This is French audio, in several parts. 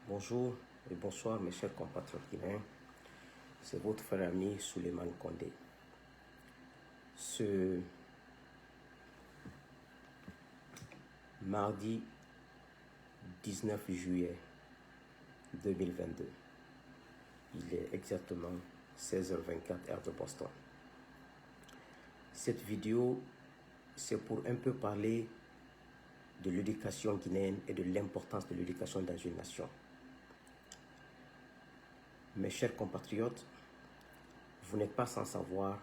Bonjour et bonsoir mes chers compatriotes guinéens, c'est votre frère ami Souleymane Condé. Ce mardi 19 juillet 2022, il est exactement 16h24 heure de Boston. Cette vidéo, c'est pour un peu parler de l'éducation guinéenne et de l'importance de l'éducation dans une nation. Mes chers compatriotes, vous n'êtes pas sans savoir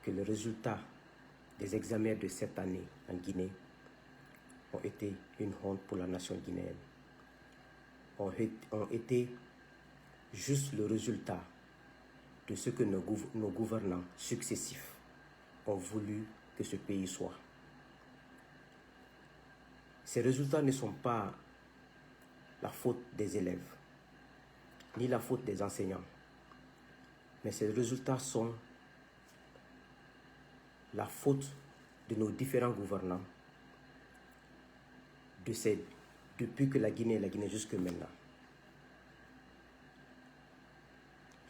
que les résultats des examens de cette année en Guinée ont été une honte pour la nation guinéenne, ont été juste le résultat de ce que nos gouvernants successifs ont voulu que ce pays soit. Ces résultats ne sont pas la faute des élèves, ni la faute des enseignants, mais ces résultats sont la faute de nos différents gouvernants depuis que la Guinée jusque maintenant.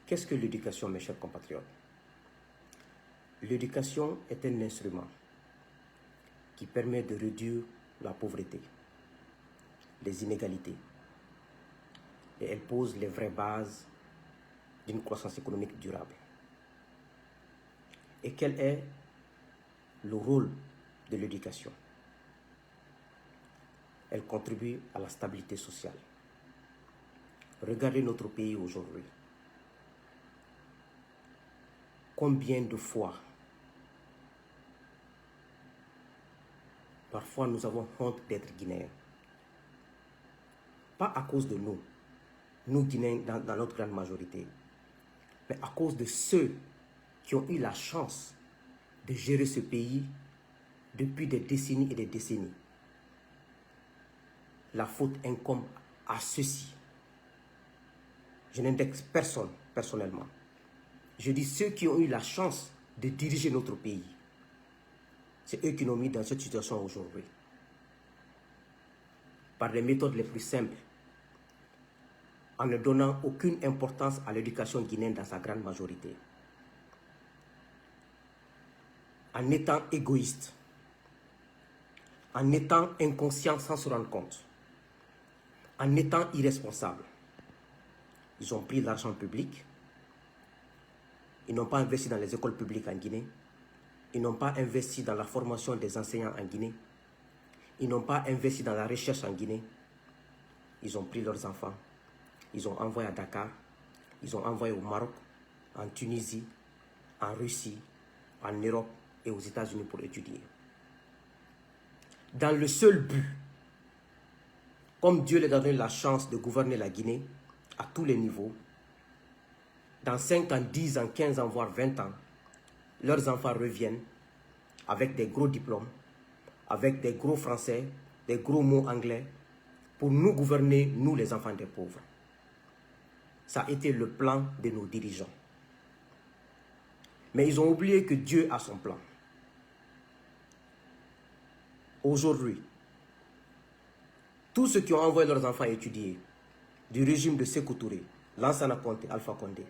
Qu'est-ce que l'éducation, mes chers compatriotes? L'éducation est un instrument qui permet de réduire la pauvreté, les inégalités, et elle pose les vraies bases d'une croissance économique durable. Et quel est le rôle de l'éducation? Elle contribue à la stabilité sociale. Regardez notre pays aujourd'hui. Combien de fois, parfois nous avons honte d'être Guinéens. Pas à cause de nous Guinéens dans notre grande majorité, mais à cause de ceux qui ont eu la chance de gérer ce pays depuis des décennies et des décennies. La faute incombe à ceux-ci. Je n'indexe personne personnellement. Je dis ceux qui ont eu la chance de diriger notre pays. C'est eux qui nous ont mis dans cette situation aujourd'hui. Par les méthodes les plus simples, en ne donnant aucune importance à l'éducation guinéenne dans sa grande majorité. En étant égoïste, en étant inconscient sans se rendre compte, en étant irresponsable. Ils ont pris l'argent public, ils n'ont pas investi dans les écoles publiques en Guinée, ils n'ont pas investi dans la formation des enseignants en Guinée, ils n'ont pas investi dans la recherche en Guinée. Ils ont pris leurs enfants, ils ont envoyé à Dakar, ils ont envoyé au Maroc, en Tunisie, en Russie, en Europe et aux États-Unis pour étudier. Dans le seul but, comme Dieu leur a donné la chance de gouverner la Guinée à tous les niveaux, dans 5 ans, 10 ans, 15 ans, voire 20 ans, leurs enfants reviennent avec des gros diplômes, avec des gros français, des gros mots anglais, pour nous gouverner, nous les enfants des pauvres. Ça a été le plan de nos dirigeants. Mais ils ont oublié que Dieu a son plan. Aujourd'hui, tous ceux qui ont envoyé leurs enfants étudier du régime de Sékou Touré, Lansana Conté, Alpha Condé,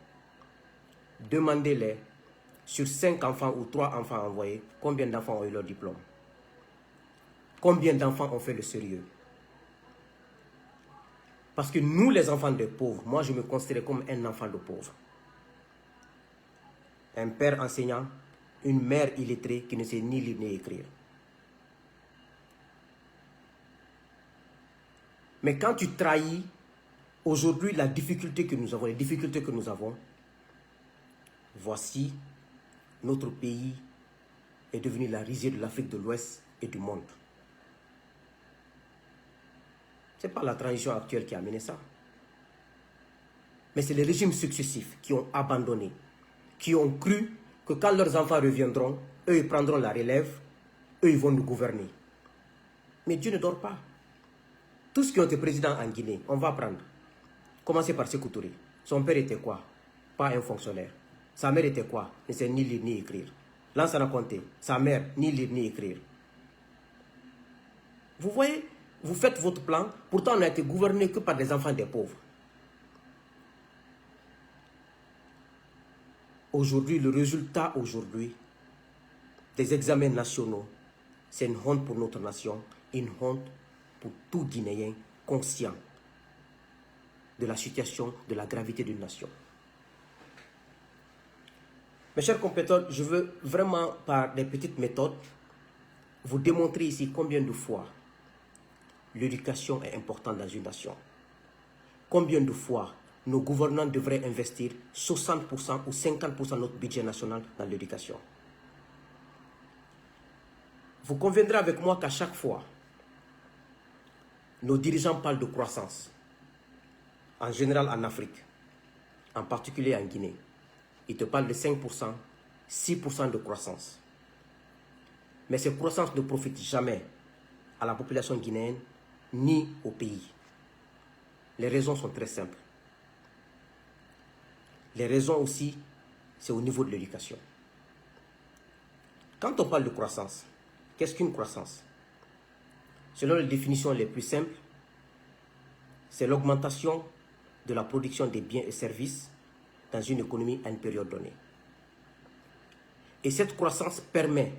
demandez-les sur 5 enfants ou 3 enfants envoyés, combien d'enfants ont eu leur diplôme? Combien d'enfants ont fait le sérieux? Parce que nous, les enfants des pauvres, moi je me considère comme un enfant de pauvre. Un père enseignant, une mère illettrée qui ne sait ni lire ni écrire. Mais quand tu trahis aujourd'hui la difficulté que nous avons, les difficultés que nous avons, voici notre pays est devenu la risée de l'Afrique de l'Ouest et du monde. Ce n'est pas la transition actuelle qui a amené ça. Mais c'est les régimes successifs qui ont abandonné, qui ont cru que quand leurs enfants reviendront, eux ils prendront la relève, eux ils vont nous gouverner. Mais Dieu ne dort pas. Tous ceux qui ont été présidents en Guinée, on va prendre. Commencez par Sékou Touré. Son père était quoi? Pas un fonctionnaire. Sa mère était quoi? Ne sait ni lire ni écrire. Lansana Conté, sa mère, ni lire ni écrire. Vous voyez, vous faites votre plan, pourtant on n'a été gouverné que par des enfants des pauvres. Aujourd'hui, le résultat des examens nationaux, c'est une honte pour notre nation, une honte pour tout Guinéen conscient de la situation, de la gravité d'une nation. Mes chers compatriotes, je veux vraiment, par des petites méthodes, vous démontrer ici combien de fois l'éducation est importante dans une nation. Combien de fois nos gouvernants devraient investir 60% ou 50% de notre budget national dans l'éducation. Vous conviendrez avec moi qu'à chaque fois, nos dirigeants parlent de croissance, en général en Afrique, en particulier en Guinée. Ils te parlent de 5%, 6% de croissance. Mais cette croissance ne profite jamais à la population guinéenne ni au pays. Les raisons sont très simples. Les raisons aussi, c'est au niveau de l'éducation. Quand on parle de croissance, qu'est-ce qu'une croissance? Selon les définitions les plus simples, c'est l'augmentation de la production des biens et services dans une économie à une période donnée. Et cette croissance permet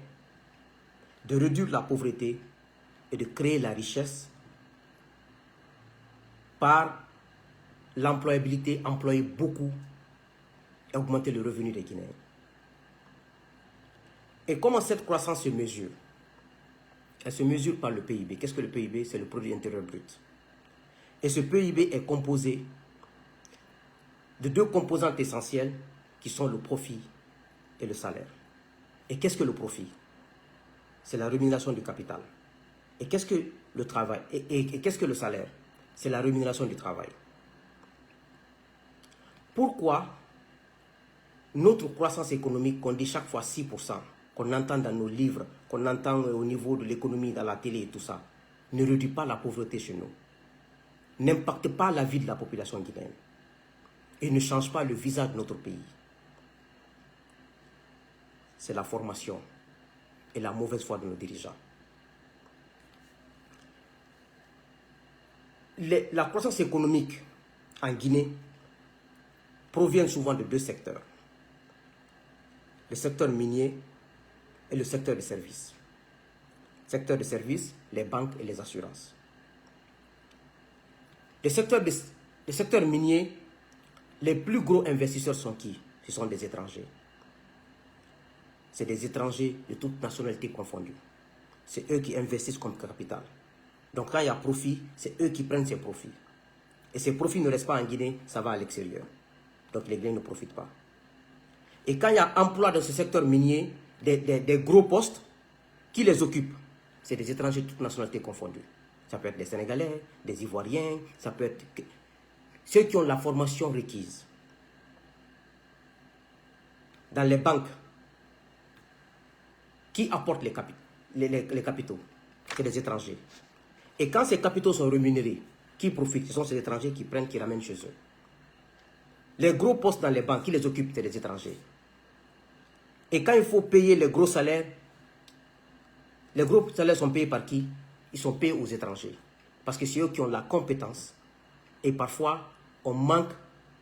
de réduire la pauvreté et de créer la richesse par l'employabilité, employer beaucoup et augmenter le revenu des Guinéens. Et comment cette croissance se mesure? Elle se mesure par le PIB. Qu'est-ce que le PIB? C'est le produit intérieur brut. Et ce PIB est composé de deux composantes essentielles qui sont le profit et le salaire. Et qu'est-ce que le profit? C'est la rémunération du capital. Et qu'est-ce que le travail? Et qu'est-ce que le salaire? C'est la rémunération du travail. Pourquoi notre croissance économique, qu'on dit chaque fois 6%, qu'on entend dans nos livres, qu'on entend au niveau de l'économie, dans la télé et tout ça, ne réduit pas la pauvreté chez nous, n'impacte pas la vie de la population guinéenne et ne change pas le visage de notre pays? C'est la formation et la mauvaise foi de nos dirigeants. La croissance économique en Guinée provient souvent de deux secteurs. Le secteur minier et le secteur des services. Secteur des services, les banques et les assurances. Le secteur minier, les plus gros investisseurs sont qui? Ce sont des étrangers. C'est des étrangers de toute nationalité confondue. C'est eux qui investissent comme capital. Donc quand il y a profit, c'est eux qui prennent ces profits. Et ces profits ne restent pas en Guinée, ça va à l'extérieur. Donc les Guinéens ne profitent pas. Et quand il y a emploi dans ce secteur minier, des gros postes, qui les occupent? C'est des étrangers de toutes nationalités confondues. Ça peut être des Sénégalais, des Ivoiriens, ça peut être ceux qui ont la formation requise. Dans les banques, qui apportent les capitaux? C'est des étrangers. Et quand ces capitaux sont rémunérés, qui profitent? Ce sont ces étrangers qui prennent, qui ramènent chez eux. Les gros postes dans les banques, qui les occupent? C'est des étrangers. Et quand il faut payer les gros salaires sont payés par qui? Ils sont payés aux étrangers. Parce que c'est eux qui ont la compétence. Et parfois, on manque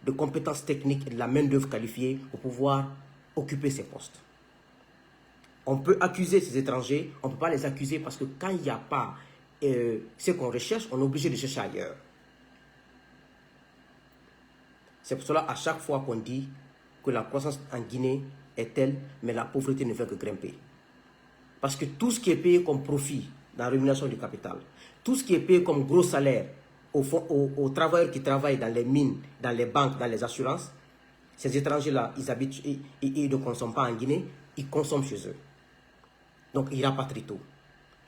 de compétences techniques et de la main-d'œuvre qualifiée pour pouvoir occuper ces postes. On peut accuser ces étrangers, on ne peut pas les accuser parce que quand il n'y a pas ce qu'on recherche, on est obligé de chercher ailleurs. C'est pour cela, à chaque fois qu'on dit que la croissance en Guinée est telle, mais la pauvreté ne fait que grimper. Parce que tout ce qui est payé comme profit dans la rémunération du capital, tout ce qui est payé comme gros salaire aux travailleurs qui travaillent dans les mines, dans les banques, dans les assurances, ces étrangers-là, ils ne consomment pas en Guinée, ils consomment chez eux. Donc, ils rapatrient tout.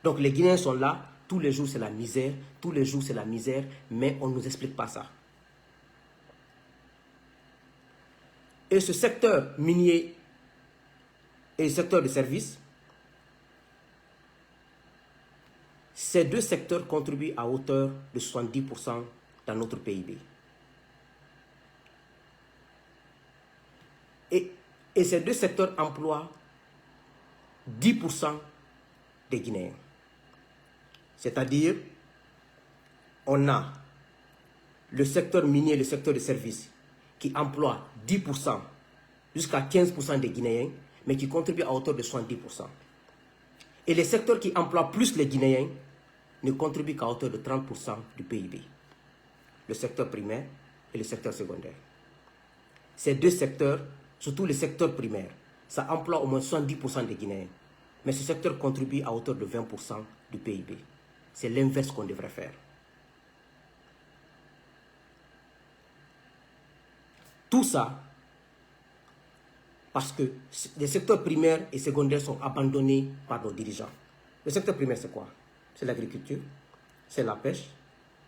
Donc, les Guinéens sont là, tous les jours c'est la misère, tous les jours c'est la misère, mais on ne nous explique pas ça. Et ce secteur minier et le secteur de services, ces deux secteurs contribuent à hauteur de 70% dans notre PIB. Et ces deux secteurs emploient 10% des Guinéens. C'est-à-dire on a le secteur minier, le secteur de services, qui emploie 10% jusqu'à 15% des Guinéens, mais qui contribuent à hauteur de 70%. Et les secteurs qui emploient plus les Guinéens ne contribuent qu'à hauteur de 30% du PIB. Le secteur primaire et le secteur secondaire. Ces deux secteurs, surtout le secteur primaire, ça emploie au moins 70% des Guinéens. Mais ce secteur contribue à hauteur de 20% du PIB. C'est l'inverse qu'on devrait faire. Tout ça parce que les secteurs primaires et secondaires sont abandonnés par nos dirigeants. Le secteur primaire, c'est quoi? C'est l'agriculture, c'est la pêche,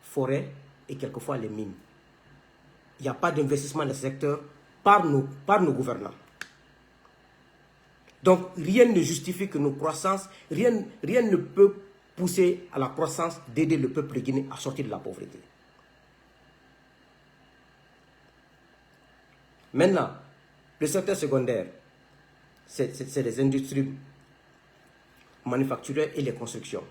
forêt et quelquefois les mines. Il n'y a pas d'investissement dans ce secteur par nos gouvernants. Donc, rien ne justifie que nos croissances, rien ne peut pousser à la croissance d'aider le peuple guinéen à sortir de la pauvreté. Maintenant, le secteur secondaire, c'est les industries manufacturières et les constructions.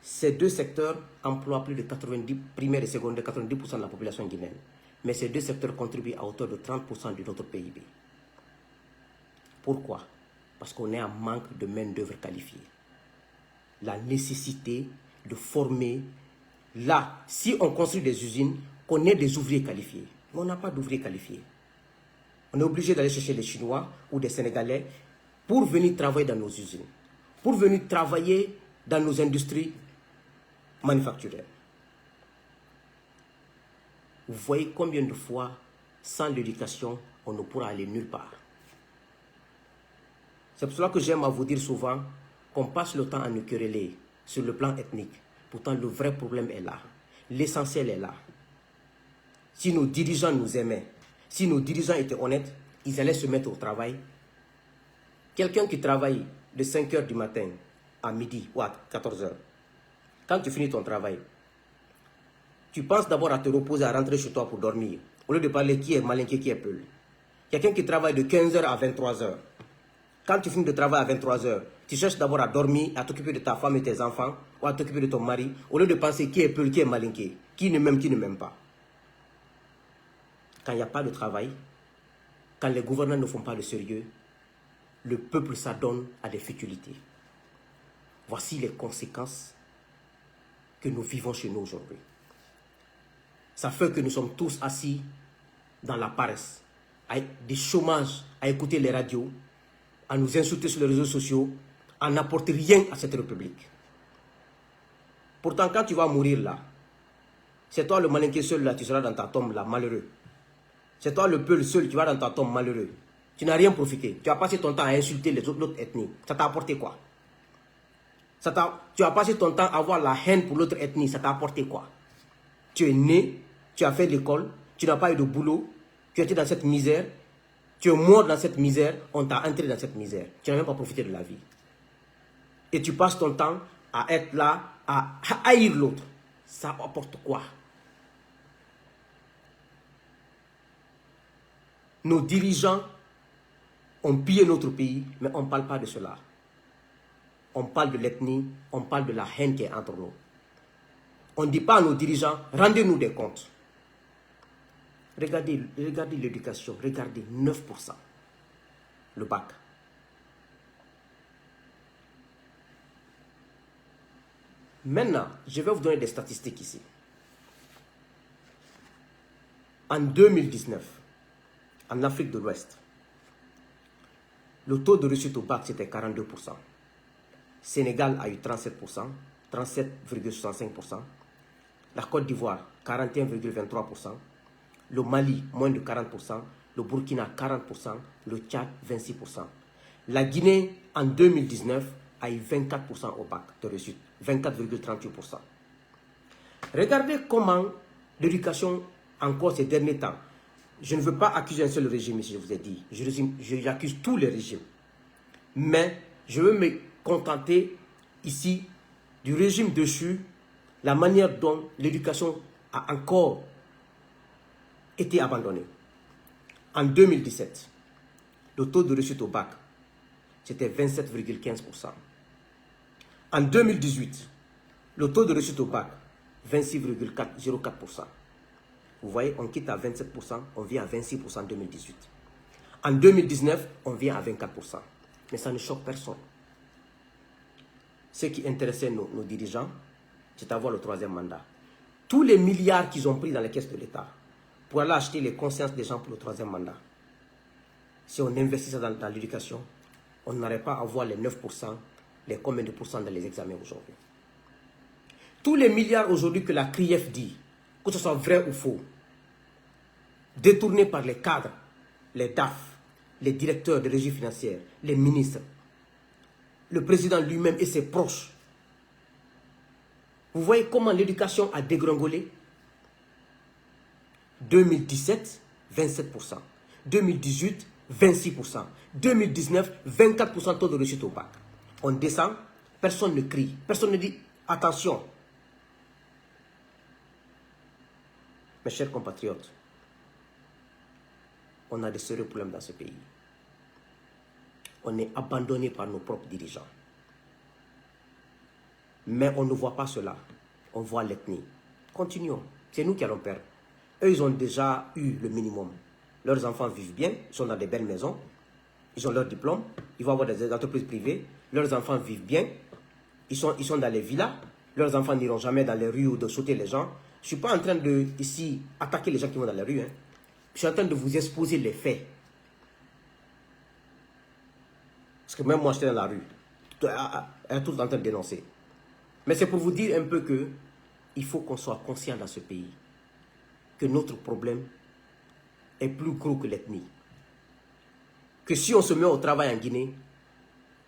Ces deux secteurs emploient plus de 90, primaire et secondaire, 90% de la population guinéenne. Mais ces deux secteurs contribuent à hauteur de 30% de notre PIB. Pourquoi? Parce qu'on est en manque de main-d'œuvre qualifiée. La nécessité de former, là, si on construit des usines, qu'on ait des ouvriers qualifiés. Mais on n'a pas d'ouvriers qualifiés. On est obligé d'aller chercher les Chinois ou des Sénégalais pour venir travailler dans nos usines, pour venir travailler dans nos industries manufacturières. Vous voyez combien de fois, sans l'éducation, on ne pourra aller nulle part. C'est pour cela que j'aime à vous dire souvent qu'on passe le temps à nous quereller sur le plan ethnique. Pourtant, le vrai problème est là. L'essentiel est là. Si nos dirigeants nous aimaient, si nos dirigeants étaient honnêtes, ils allaient se mettre au travail. Quelqu'un qui travaille de 5 h du matin à midi ou à 14 h, quand tu finis ton travail, tu penses d'abord à te reposer, à rentrer chez toi pour dormir, au lieu de parler qui est malinqué, qui est peul. Quelqu'un qui travaille de 15 h à 23 h, quand tu finis de travailler à 23 h, tu cherches d'abord à dormir, à t'occuper de ta femme et tes enfants, ou à t'occuper de ton mari, au lieu de penser qui est peul, qui est malinqué, qui ne m'aime pas. Quand il n'y a pas de travail, quand les gouvernants ne font pas le sérieux, le peuple s'adonne à des futilités. Voici les conséquences que nous vivons chez nous aujourd'hui. Ça fait que nous sommes tous assis dans la paresse, avec des chômages, à écouter les radios, à nous insulter sur les réseaux sociaux, à n'apporter rien à cette République. Pourtant, quand tu vas mourir là, c'est toi le malinqué seul là, tu seras dans ta tombe là, malheureux. C'est toi le peul seul, tu vas dans ta tombe malheureux. Tu n'as rien profité. Tu as passé ton temps à insulter les autres ethnies. Ça t'a apporté quoi? Tu as passé ton temps à avoir la haine pour l'autre ethnie. Ça t'a apporté quoi? Tu es né, tu as fait l'école, tu n'as pas eu de boulot, tu étais dans cette misère, tu es mort dans cette misère, on t'a entré dans cette misère. Tu n'as même pas profité de la vie. Et tu passes ton temps à être là, à haïr l'autre. Ça apporte quoi? Nos dirigeants ont pillé notre pays, mais on ne parle pas de cela. On parle de l'ethnie, on parle de la haine qui est entre nous. On ne dit pas à nos dirigeants, rendez-nous des comptes. Regardez l'éducation, regardez 9%. Le bac. Maintenant, je vais vous donner des statistiques ici. En 2019, en Afrique de l'Ouest, le taux de réussite au bac, c'était 42%. Sénégal a eu 37%, 37,65%. La Côte d'Ivoire, 41,23%. Le Mali, moins de 40%. Le Burkina, 40%. Le Tchad, 26%. La Guinée, en 2019, a eu 24% au bac de réussite. 24,38%. Regardez comment l'éducation, encore ces derniers temps, je ne veux pas accuser un seul régime ici, je vous ai dit. J'accuse tous les régimes. Mais je veux me contenter ici du régime dessus, la manière dont l'éducation a encore été abandonnée. En 2017, le taux de réussite au bac, c'était 27,15%. En 2018, le taux de réussite au bac, 26,04%. Vous voyez, on quitte à 27%, on vient à 26% en 2018. En 2019, on vient à 24%. Mais ça ne choque personne. Ce qui intéressait nos dirigeants, c'est d'avoir le troisième mandat. Tous les milliards qu'ils ont pris dans les caisses de l'État pour aller acheter les consciences des gens pour le troisième mandat, si on investit ça dans l'éducation, on n'aurait pas à avoir les 9%, les combien de pourcents dans les examens aujourd'hui. Tous les milliards aujourd'hui que la CRIEF dit, que ce soit vrai ou faux, détournés par les cadres, les DAF, les directeurs de régie financière, les ministres, le président lui-même et ses proches. Vous voyez comment l'éducation a dégringolé? 2017, 27%. 2018, 26%. 2019, 24% taux de réussite au bac. On descend, personne ne crie, personne ne dit attention. Mes chers compatriotes, on a de sérieux problèmes dans ce pays. On est abandonné par nos propres dirigeants. Mais on ne voit pas cela. On voit l'ethnie. Continuons. C'est nous qui allons perdre. Eux, ils ont déjà eu le minimum. Leurs enfants vivent bien, ils sont dans des belles maisons, ils ont leur diplôme, ils vont avoir des entreprises privées, leurs enfants vivent bien, ils sont dans les villas, leurs enfants n'iront jamais dans les rues ou de sauter les gens. Je ne suis pas en train de, ici, attaquer les gens qui vont dans les rues. Je suis en train de vous exposer les faits. Parce que même moi, j'étais dans la rue. Elle est tout le temps en train de dénoncer. Mais c'est pour vous dire un peu que il faut qu'on soit conscient dans ce pays que notre problème est plus gros que l'ethnie. Que si on se met au travail en Guinée,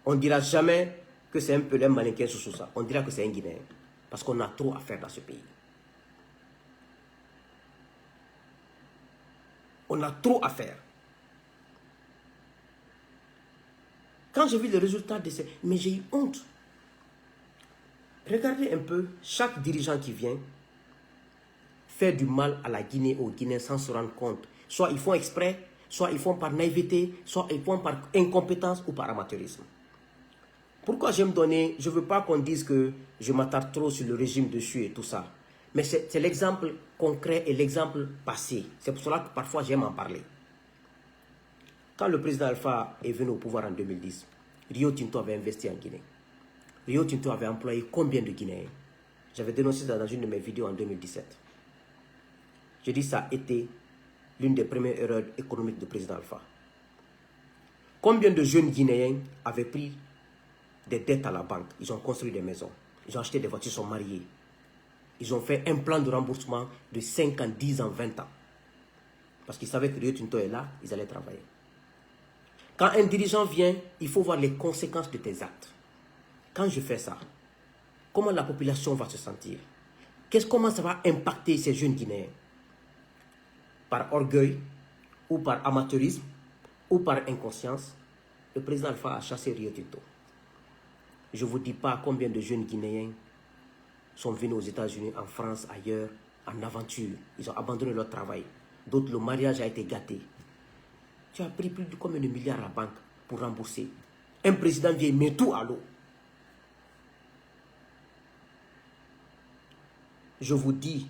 on ne dira jamais que c'est un peu les malinquins sous ça. On dira que c'est un Guinéen. Parce qu'on a trop à faire dans ce pays. On a trop à faire. Quand j'ai vu les résultats de ces... Mais j'ai eu honte. Regardez un peu, chaque dirigeant qui vient fait du mal à la Guinée, aux Guinéens sans se rendre compte. Soit ils font exprès, soit ils font par naïveté, soit ils font par incompétence ou par amateurisme. Pourquoi j'aime donner... Je ne veux pas qu'on dise que je m'attarde trop sur le régime dessus et tout ça. Mais c'est l'exemple concret et l'exemple passé. C'est pour cela que parfois j'aime en parler. Quand le président Alpha est venu au pouvoir en 2010, Rio Tinto avait investi en Guinée. Rio Tinto avait employé combien de Guinéens? J'avais dénoncé ça dans une de mes vidéos en 2017. J'ai dit que ça a été l'une des premières erreurs économiques du président Alpha. Combien de jeunes Guinéens avaient pris des dettes à la banque? Ils ont construit des maisons, ils ont acheté des voitures, ils sont mariés. Ils ont fait un plan de remboursement de 5 ans, 10 ans, 20 ans. Parce qu'ils savaient que Rio Tinto est là, ils allaient travailler. Quand un dirigeant vient, il faut voir les conséquences de tes actes. Quand je fais ça, comment la population va se sentir? Comment ça va impacter ces jeunes Guinéens? Par orgueil, ou par amateurisme, ou par inconscience, le président Alpha a chassé Rio Tinto. Je ne vous dis pas combien de jeunes Guinéens sont venus aux États-Unis, en France, ailleurs, en aventure. Ils ont abandonné leur travail. D'autres, le mariage a été gâté. Tu as pris plus de combien de milliards à la banque pour rembourser? Un président vient, met tout à l'eau. Je vous dis,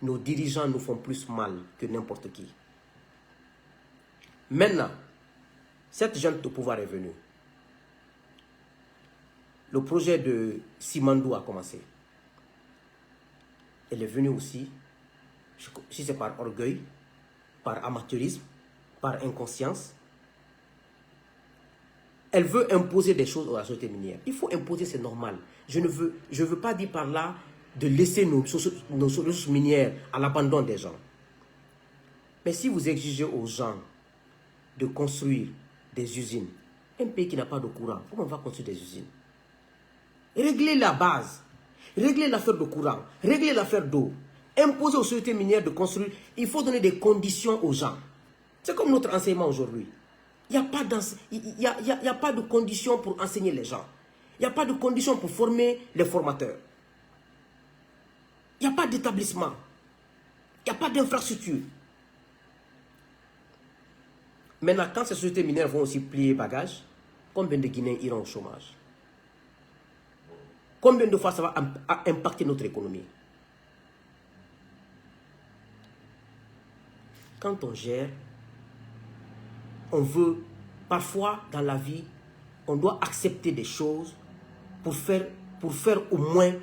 nos dirigeants nous font plus mal que n'importe qui. Maintenant, cette junte au pouvoir est venue. Le projet de Simandou a commencé. Elle est venue aussi, si c'est par orgueil, par amateurisme, par inconscience. Elle veut imposer des choses à la société minière. Il faut imposer, c'est normal. Je ne veux pas dire par là de laisser nos ressources minières à l'abandon des gens. Mais si vous exigez aux gens de construire des usines, un pays qui n'a pas de courant, comment on va construire des usines? Réglez la base, réglez l'affaire de courant, réglez l'affaire d'eau, imposer aux sociétés minières de construire. Il faut donner des conditions aux gens. C'est comme notre enseignement aujourd'hui. Il n'y a pas de conditions pour enseigner les gens. Il n'y a pas de conditions pour former les formateurs. Il n'y a pas d'établissement. Il n'y a pas d'infrastructure. Maintenant, quand ces sociétés minières vont aussi plier bagages, combien de Guinéens iront au chômage? Combien de fois ça va impacter notre économie? Quand on gère, on veut, parfois dans la vie, on doit accepter des choses pour faire au moins.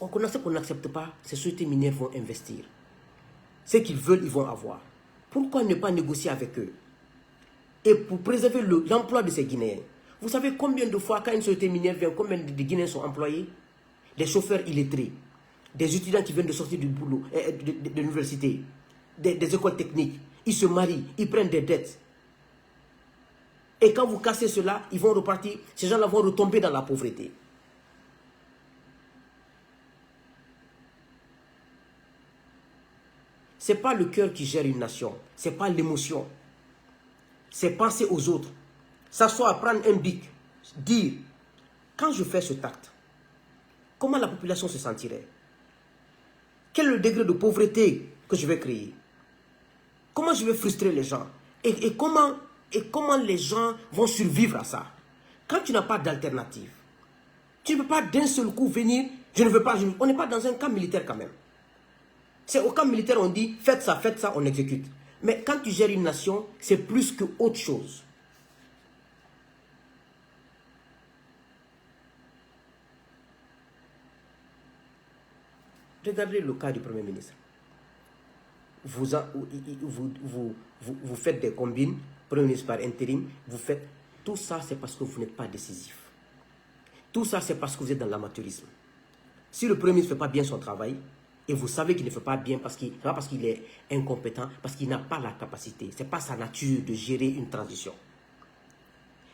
On accepte ou on n'accepte pas, ces sociétés minières vont investir. Ce qu'ils veulent, ils vont avoir. Pourquoi ne pas négocier avec eux? Et pour préserver l'emploi de ces Guinéens. Vous savez combien de fois, quand une société minière vient, combien de Guinéens sont employés? Des chauffeurs illettrés, des étudiants qui viennent de sortir du boulot, de l'université, des écoles techniques. Ils se marient, ils prennent des dettes. Et quand vous cassez cela, ils vont repartir, ces gens-là vont retomber dans la pauvreté. Ce n'est pas le cœur qui gère une nation, ce n'est pas l'émotion. C'est penser aux autres. S'asseoir, prendre un bic, dire, quand je fais ce acte, comment la population se sentirait? Quel est le degré de pauvreté que je vais créer? Comment je vais frustrer les gens? Et comment les gens vont survivre à ça? Quand tu n'as pas d'alternative, tu ne peux pas d'un seul coup venir, je ne veux pas, on n'est pas dans un camp militaire quand même. C'est au camp militaire, on dit, faites ça, on exécute. Mais quand tu gères une nation, c'est plus que autre chose. Regardez le cas du Premier ministre. Vous faites des combines, Premier ministre par intérim, vous faites... Tout ça, c'est parce que vous n'êtes pas décisif. Tout ça, c'est parce que vous êtes dans l'amateurisme. Si le Premier ministre ne fait pas bien son travail, et vous savez qu'il ne fait pas bien parce qu'il est incompétent, parce qu'il n'a pas la capacité, ce n'est pas sa nature de gérer une transition.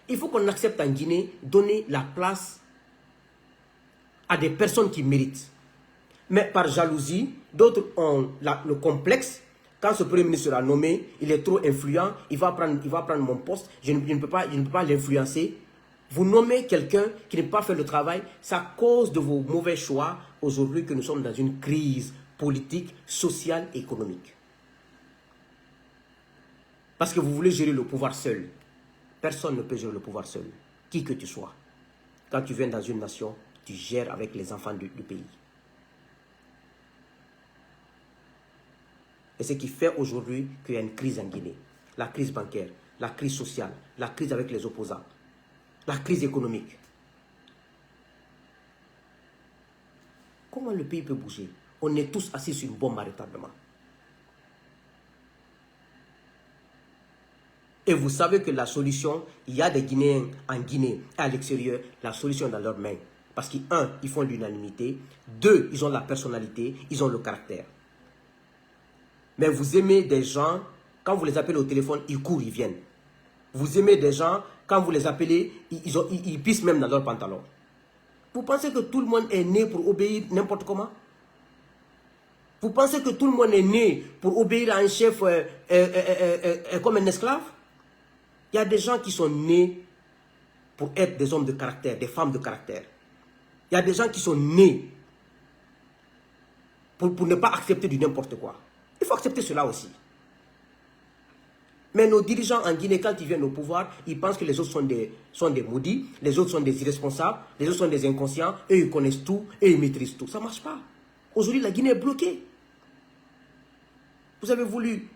Il faut qu'on accepte en Guinée, donner la place à des personnes qui méritent. Mais par jalousie, d'autres ont le complexe. Quand ce Premier ministre sera nommé, il est trop influent, il va prendre mon poste, je ne peux pas l'influencer. Vous nommez quelqu'un qui ne peut pas faire le travail, c'est à cause de vos mauvais choix aujourd'hui que nous sommes dans une crise politique, sociale et économique. Parce que vous voulez gérer le pouvoir seul. Personne ne peut gérer le pouvoir seul, qui que tu sois. Quand tu viens dans une nation, tu gères avec les enfants du pays. Et ce qui fait aujourd'hui qu'il y a une crise en Guinée. La crise bancaire, la crise sociale, la crise avec les opposants, la crise économique. Comment le pays peut bouger? On est tous assis sur une bombe à retardement. Et vous savez que la solution, il y a des Guinéens en Guinée et à l'extérieur, la solution est dans leurs mains. Parce qu'un, ils font l'unanimité. Deux, ils ont la personnalité, ils ont le caractère. Mais vous aimez des gens, quand vous les appelez au téléphone, ils courent, ils viennent. Vous aimez des gens, quand vous les appelez, ils pissent même dans leurs pantalons. Vous pensez que tout le monde est né pour obéir n'importe comment? Vous pensez que tout le monde est né pour obéir à un chef comme un esclave? Il y a des gens qui sont nés pour être des hommes de caractère, des femmes de caractère. Il y a des gens qui sont nés pour ne pas accepter du n'importe quoi. Il faut accepter cela aussi. Mais nos dirigeants en Guinée, quand ils viennent au pouvoir, ils pensent que les autres sont des maudits, les autres sont des irresponsables, les autres sont des inconscients, eux ils connaissent tout, eux ils maîtrisent tout. Ça ne marche pas. Aujourd'hui, la Guinée est bloquée. Vous avez voulu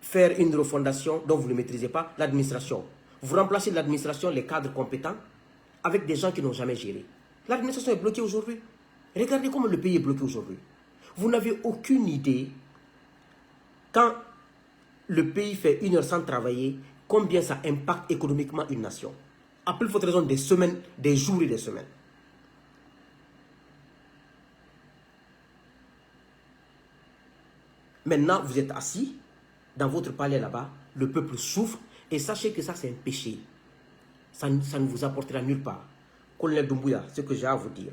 faire une refondation dont vous ne maîtrisez pas, l'administration. Vous remplacez l'administration, les cadres compétents, avec des gens qui n'ont jamais géré. L'administration est bloquée aujourd'hui. Regardez comment le pays est bloqué aujourd'hui. Vous n'avez aucune idée, quand le pays fait 1 heure sans travailler, combien ça impacte économiquement une nation. À plus forte raison des semaines, des jours et des semaines. Maintenant, vous êtes assis dans votre palais là-bas, le peuple souffre, et sachez que ça c'est un péché. Ça ne vous apportera nulle part. Colonel Doumbouya, ce que j'ai à vous dire.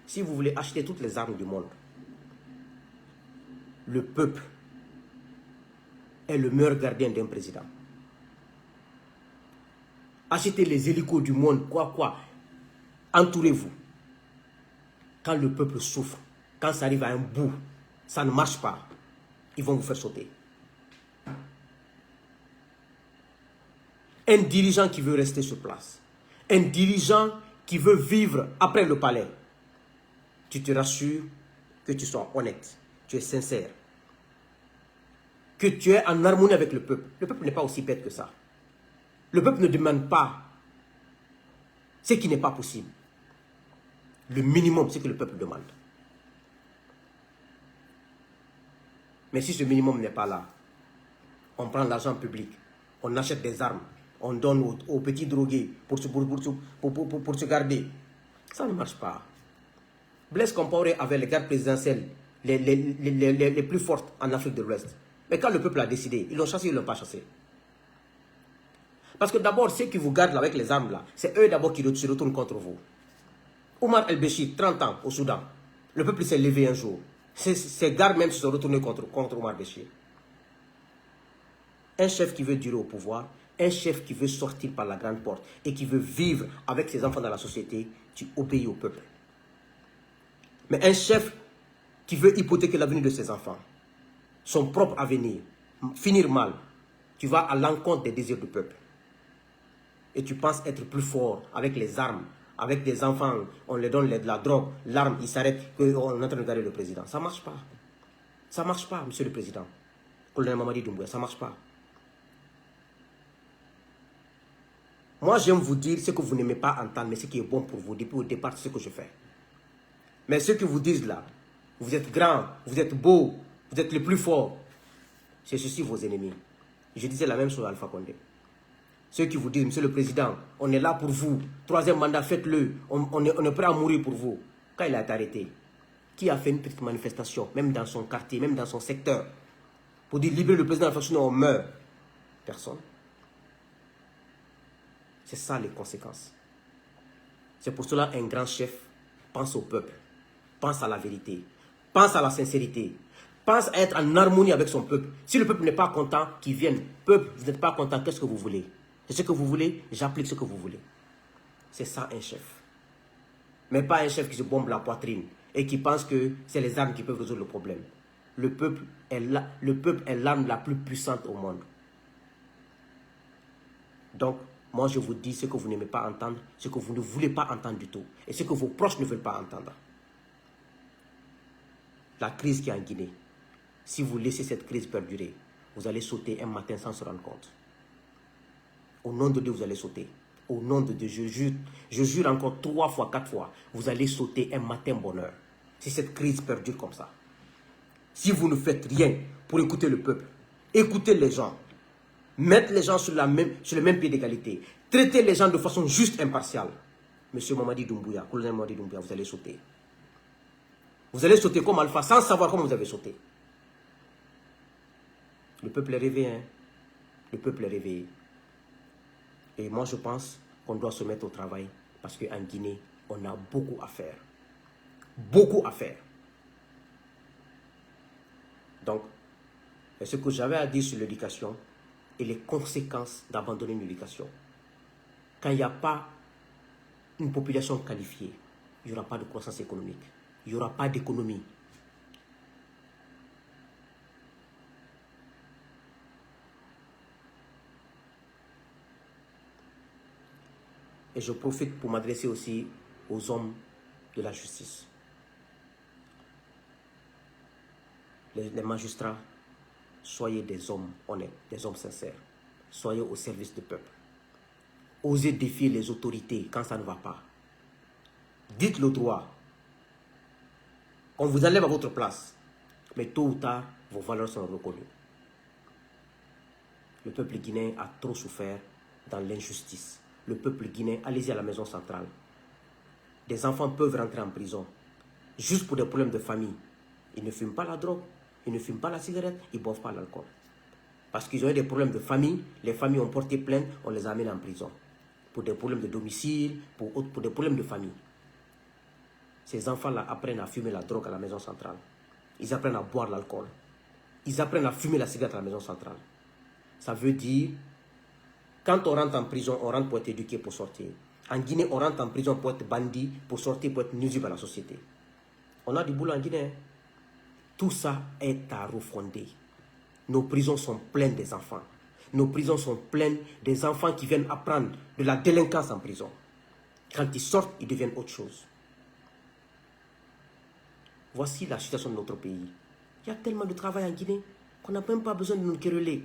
Si vous voulez acheter toutes les armes du monde, le peuple est le meilleur gardien d'un président. Achetez les hélicos du monde, quoi. Entourez-vous. Quand le peuple souffre, quand ça arrive à un bout, ça ne marche pas, ils vont vous faire sauter. Un dirigeant qui veut rester sur place, un dirigeant qui veut vivre après le palais, tu te rassures que tu sois honnête, tu es sincère, que tu es en harmonie avec le peuple. Le peuple n'est pas aussi bête que ça. Le peuple ne demande pas ce qui n'est pas possible. Le minimum, c'est que le peuple demande. Mais si ce minimum n'est pas là, on prend l'argent public, on achète des armes, on donne aux petits drogués pour se garder. Ça ne marche pas. Blaise Compaoré avait les gardes présidentielles les plus fortes en Afrique de l'Ouest. Mais quand le peuple a décidé, ils l'ont chassé, ils ne l'ont pas chassé. Parce que d'abord, ceux qui vous gardent là, avec les armes là, c'est eux d'abord qui se retournent contre vous. Omar El-Béchir, 30 ans au Soudan. Le peuple s'est levé un jour. Ses gardes même se sont retournés contre Omar El-Béchir. Un chef qui veut durer au pouvoir, un chef qui veut sortir par la grande porte et qui veut vivre avec ses enfants dans la société, tu obéis au peuple. Mais un chef qui veut hypothéquer l'avenir de ses enfants, son propre avenir, finir mal, tu vas à l'encontre des désirs du peuple. Et tu penses être plus fort avec les armes, avec des enfants, on leur donne de la drogue, l'arme, ils s'arrêtent, qu'on est en train de garder le président. Ça ne marche pas. Ça ne marche pas, monsieur le président. Colonel Mamadi Doumbouya, ça ne marche pas. Moi, j'aime vous dire ce que vous n'aimez pas entendre, mais ce qui est bon pour vous. Depuis au départ, c'est ce que je fais. Mais ceux qui vous disent là, vous êtes grand, vous êtes beau, vous êtes le plus fort, c'est ceci vos ennemis. Je disais la même chose à Alpha Condé. Ceux qui vous disent, monsieur le président, on est là pour vous, 3e mandat, faites-le, on est prêt à mourir pour vous. Quand il a été arrêté, qui a fait une petite manifestation, même dans son quartier, même dans son secteur, pour dire libérer le président, sinon on meurt? Personne. C'est ça les conséquences. C'est pour cela un grand chef pense au peuple, pense à la vérité, pense à la sincérité, pense à être en harmonie avec son peuple. Si le peuple n'est pas content, qu'il vienne. Peuple, vous n'êtes pas content, qu'est-ce que vous voulez? C'est ce que vous voulez, j'applique ce que vous voulez. C'est ça un chef. Mais pas un chef qui se bombe la poitrine et qui pense que c'est les armes qui peuvent résoudre le problème. Le peuple est l'arme la plus puissante au monde. Donc, moi je vous dis ce que vous n'aimez pas entendre, ce que vous ne voulez pas entendre du tout, et ce que vos proches ne veulent pas entendre. La crise qui est en Guinée, si vous laissez cette crise perdurer, vous allez sauter un matin sans se rendre compte. Au nom de Dieu, vous allez sauter. Au nom de Dieu, je jure encore 3 fois, 4 fois, vous allez sauter un matin bonheur. Si cette crise perdure comme ça. Si vous ne faites rien pour écouter le peuple, écouter les gens, mettre les gens sur le même pied d'égalité, traiter les gens de façon juste, impartiale. Monsieur Mamadi Doumbouya, colonel Mamadi Doumbouya, vous allez sauter. Vous allez sauter comme Alpha, sans savoir comment vous avez sauté. Le peuple est réveillé, hein? Le peuple est réveillé. Et moi, je pense qu'on doit se mettre au travail parce qu'en Guinée, on a beaucoup à faire. Beaucoup à faire. Donc, ce que j'avais à dire sur l'éducation et les conséquences d'abandonner une éducation. Quand il n'y a pas une population qualifiée, il n'y aura pas de croissance économique. Il n'y aura pas d'économie. Et je profite pour m'adresser aussi aux hommes de la justice. Les magistrats, soyez des hommes honnêtes, des hommes sincères. Soyez au service du peuple. Osez défier les autorités quand ça ne va pas. Dites le droit. On vous enlève à votre place. Mais tôt ou tard, vos valeurs sont reconnues. Le peuple guinéen a trop souffert dans l'injustice. Le peuple guinéen, allez-y à la maison centrale. Des enfants peuvent rentrer en prison juste pour des problèmes de famille. Ils ne fument pas la drogue, ils ne fument pas la cigarette, ils ne boivent pas l'alcool. Parce qu'ils ont eu des problèmes de famille, les familles ont porté plainte, on les amène en prison. Pour des problèmes de domicile, pour des problèmes de famille. Ces enfants-là apprennent à fumer la drogue à la maison centrale. Ils apprennent à boire l'alcool. Ils apprennent à fumer la cigarette à la maison centrale. Ça veut dire, quand on rentre en prison, on rentre pour être éduqué, pour sortir. En Guinée, on rentre en prison pour être bandit, pour sortir, pour être nuisible à la société. On a du boulot en Guinée. Tout ça est à refonder. Nos prisons sont pleines des enfants. Nos prisons sont pleines des enfants qui viennent apprendre de la délinquance en prison. Quand ils sortent, ils deviennent autre chose. Voici la situation de notre pays. Il y a tellement de travail en Guinée. qu'on n'a même pas besoin de nous quereller.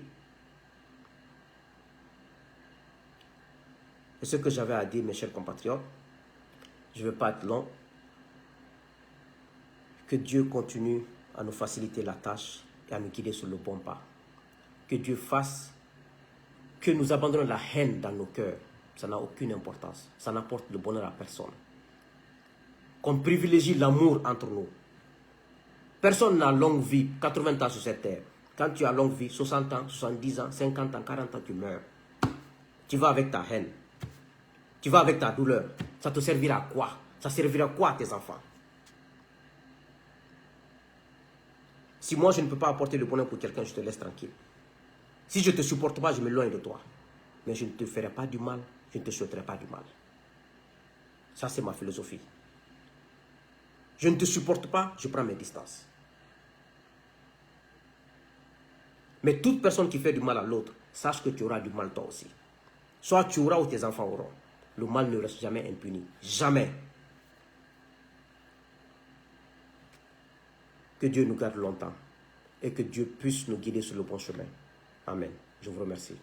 Et ce que j'avais à dire, mes chers compatriotes, je ne vais pas être long. Que Dieu continue à nous faciliter la tâche et à nous guider sur le bon pas. Que Dieu fasse que nous abandonnons la haine dans nos cœurs. Ça n'a aucune importance. Ça n'apporte le bonheur à personne. Qu'on privilégie l'amour entre nous. Personne n'a longue vie, 80 ans sur cette terre. Quand tu as longue vie, 60 ans, 70 ans, 50 ans, 40 ans, tu meurs. Tu vas avec ta haine. Tu vas avec ta douleur. Ça te servira à quoi? Ça servira à quoi à tes enfants? Si moi je ne peux pas apporter le bonheur pour quelqu'un, je te laisse tranquille. Si je ne te supporte pas, je m'éloigne de toi. Mais je ne te ferai pas du mal, je ne te souhaiterai pas du mal. Ça, c'est ma philosophie. Je ne te supporte pas, je prends mes distances. Mais toute personne qui fait du mal à l'autre, sache que tu auras du mal toi aussi. Soit tu auras ou tes enfants auront. Le mal ne reste jamais impuni. Jamais. Que Dieu nous garde longtemps et que Dieu puisse nous guider sur le bon chemin. Amen. Je vous remercie.